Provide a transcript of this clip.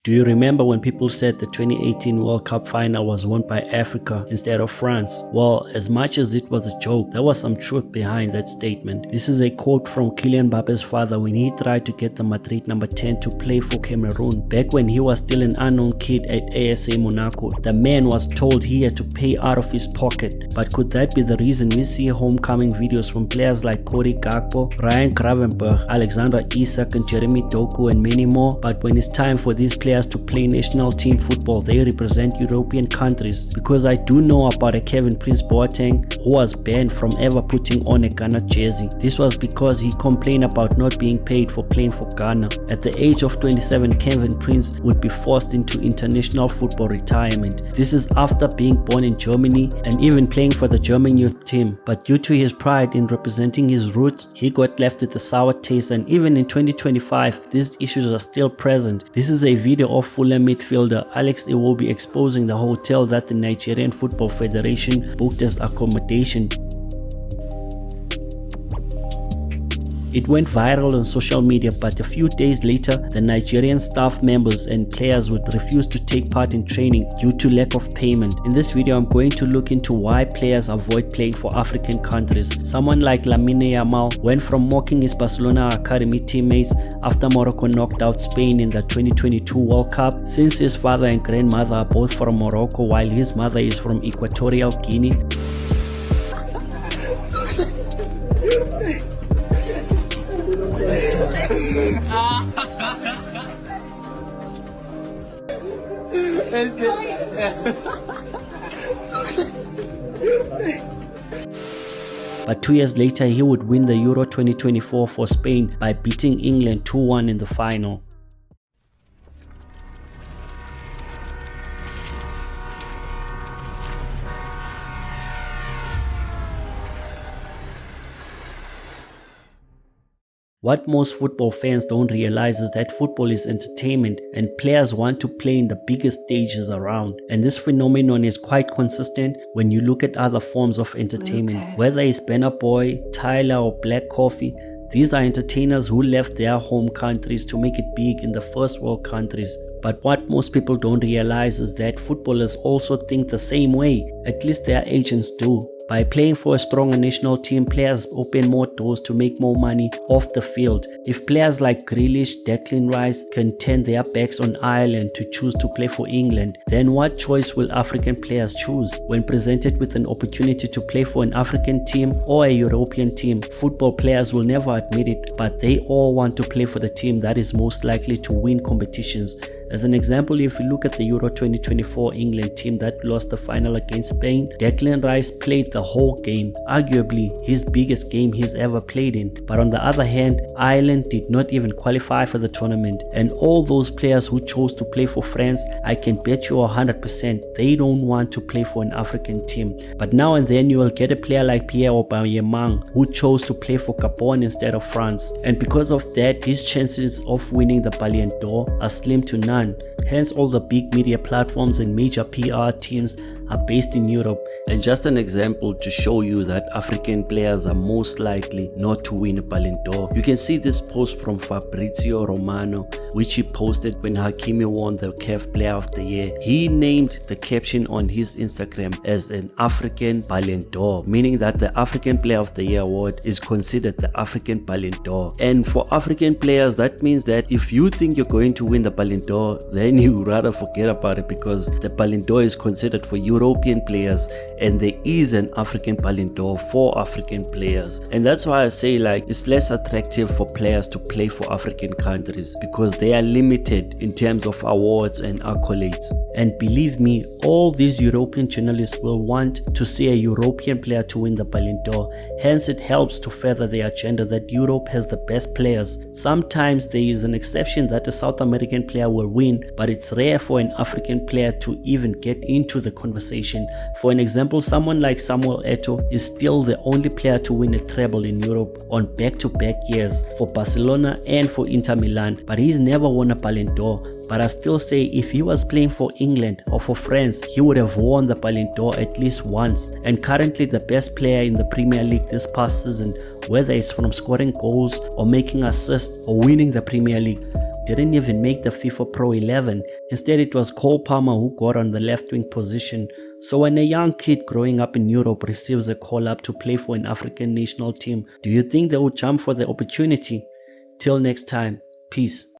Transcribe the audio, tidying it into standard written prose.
Do you remember when people said the 2018 World Cup final was won by Africa instead of France? Well, as much as it was a joke, there was some truth behind that statement. This is a quote from Kylian Mbappe's father when he tried to get the Madrid number 10 to play for Cameroon back when he was still an unknown kid at ASA Monaco. The man was told he had to pay out of his pocket. But could that be the reason we see homecoming videos from players like Cody Gakpo, Ryan Gravenberch, Alexander Isak and Jeremy Doku and many more? But when it's time for these players to play national team football, they represent European countries, because I do know about a Kevin Prince Boateng who was banned from ever putting on a Ghana jersey. This was because he complained about not being paid for playing for Ghana. At the age of 27, Kevin Prince would be forced into international football retirement. This is after being born in Germany and even playing for the German youth team. But due to his pride in representing his roots, he got left with a sour taste, and even in 2025, these issues are still present. This is a video of Fulham midfielder Alex Iwobi exposing the hotel that the Nigerian Football Federation booked as accommodation. It went viral on social media, but a few days later, the Nigerian staff members and players would refuse to take part in training due to lack of payment. In this video, I'm going to look into why players avoid playing for African countries. Someone like Lamine Yamal went from mocking his Barcelona academy teammates after Morocco knocked out Spain in the 2022 World Cup, since his father and grandmother are both from Morocco while his mother is from Equatorial Guinea. But 2 years later, he would win the Euro 2024 for Spain by beating England 2-1 in the final. What most football fans don't realize is that football is entertainment and players want to play in the biggest stages around. And this phenomenon is quite consistent when you look at other forms of entertainment. Whether it's Burna Boy, Tyler or Black Coffee, these are entertainers who left their home countries to make it big in the first world countries. But what most people don't realize is that footballers also think the same way, at least their agents do. By playing for a stronger national team, players open more doors to make more money off the field. If players like Grealish, Declan Rice can turn their backs on Ireland to choose to play for England, then what choice will African players choose? When presented with an opportunity to play for an African team or a European team, football players will never admit it, but they all want to play for the team that is most likely to win competitions. As an example, if you look at the Euro 2024 England team that lost the final against Spain, Declan Rice played the whole game, arguably his biggest game he's ever played in. But on the other hand, Ireland did not even qualify for the tournament, and all those players who chose to play for France, I can bet you 100% they don't want to play for an African team. But now and then you will get a player like Pierre Aubameyang who chose to play for Gabon instead of France, and because of that, his chances of winning the Ballon d'Or are slim to none. Hence, all the big media platforms and major PR teams are based in Europe. And just an example to show you that African players are most likely not to win a Ballon d'Or, you can see this post from Fabrizio Romano, which he posted when Hakimi won the CAF Player of the Year. He named the caption on his Instagram as an African Ballon d'Or, meaning that the African Player of the Year award is considered the African Ballon d'Or. And for African players, that means that if you think you're going to win the Ballon d'Or, then you rather forget about it, because the Ballon d'Or is considered for European players and there is an African Ballon d'Or for African players. And that's why I say, like, it's less attractive for players to play for African countries because they are limited in terms of awards and accolades. And believe me, all these European journalists will want to see a European player to win the Ballon d'Or. Hence, it helps to further their agenda that Europe has the best players. Sometimes there is an exception that a South American player will win, but it's rare for an African player to even get into the conversation. For an example, someone like Samuel Eto'o is still the only player to win a treble in Europe on back-to-back years for Barcelona and for Inter Milan, but he's never won a Ballon d'Or. But I still say if he was playing for England or for France, he would have won the Ballon d'Or at least once. And currently the best player in the Premier League this past season, whether it's from scoring goals or making assists or winning the Premier League, didn't even make the FIFA Pro 11. Instead, it was Cole Palmer who got on the left wing position. So when a young kid growing up in Europe receives a call up to play for an African national team, do you think they will jump for the opportunity? Till next time, peace.